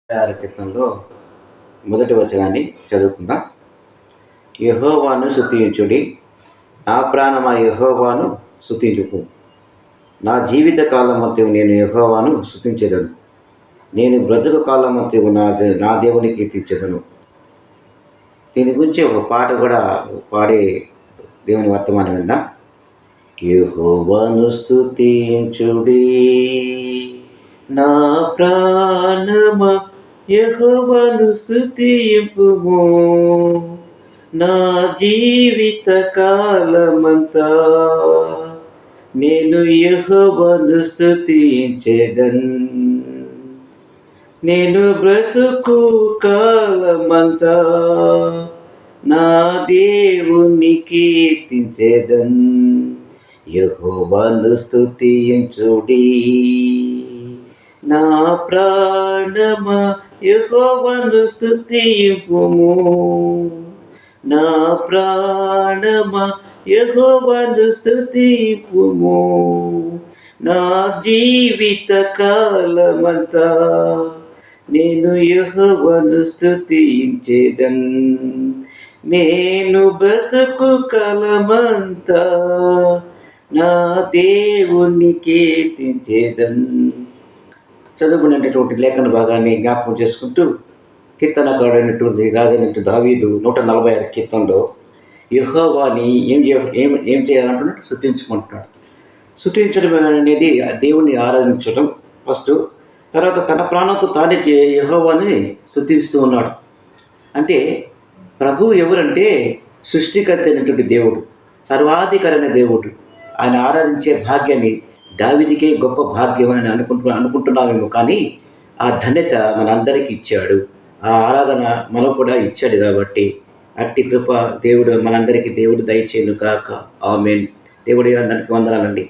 కీర్తనలో మొదటి వచనాన్ని చదువుకుందాం. యెహోవాను స్తుతించుడి, నా ప్రాణమా యెహోవాను స్తుతించుము. నా జీవిత కాలమంతయు నేను యెహోవాను స్తుతించెదను. నేను బ్రతుకు కాలమంతయు నా దేవుని కీర్తించెదను. దీని గురించి ఒక పాట కూడా పాడే దేవుని వర్తమానం విందాం. యెహోవాను స్తుతించుడి, నా ప్రాణమా యెహోవాను స్తుతింపుము. నా జీవిత కాలమంతా నేను యెహోవాను స్తుతించెదన్. నేను బ్రతుకు కాలమంతా నా దేవుని కీర్తించెదన్. యెహోవాను స్తుతించుడి, నా ప్రాణమా యెహోవాను స్తుతింపుము. నా ప్రాణమా యెహోవాను స్తుతింపుము. నా జీవిత కాలమంతా నేను యెహోవాను స్తుతించెదన్. నేను బ్రతుకు కాలమంతా నా దేవుని కీర్తించెదన్. చదువుకునేటటువంటి లేఖన భాగాన్ని జ్ఞాపకం చేసుకుంటూ కీర్తనకారుడైనటువంటి రాజైనటువంటి దావీదు 146 కీర్తనలో యెహోవాని ఏం చేయాలంటున్నాడు? స్తుతించుకుంటున్నాడు. స్తుతించడం అనేది దేవుణ్ణి ఆరాధించడం ఫస్ట్. తర్వాత తన ప్రాణంతో తానే యెహోవాని స్తుతిస్తూ ఉన్నాడు. అంటే ప్రభు ఎవరంటే సృష్టికర్త అయినటువంటి దేవుడు, సర్వాధికారైన దేవుడు. ఆయన ఆరాధించే భాగ్యాన్ని దావీదుకే గొప్ప భాగ్యం అని అనుకుంటున్నామేమో, కానీ ఆ ధన్యత మనందరికీ ఇచ్చాడు. ఆ ఆరాధన మనం కూడా ఇచ్చాడు. కాబట్టి అట్టి కృప దేవుడు మనందరికీ దేవుడు దయచేయును కాక. ఆమేన్. దేవుడి అందరికీ వందనాలండి.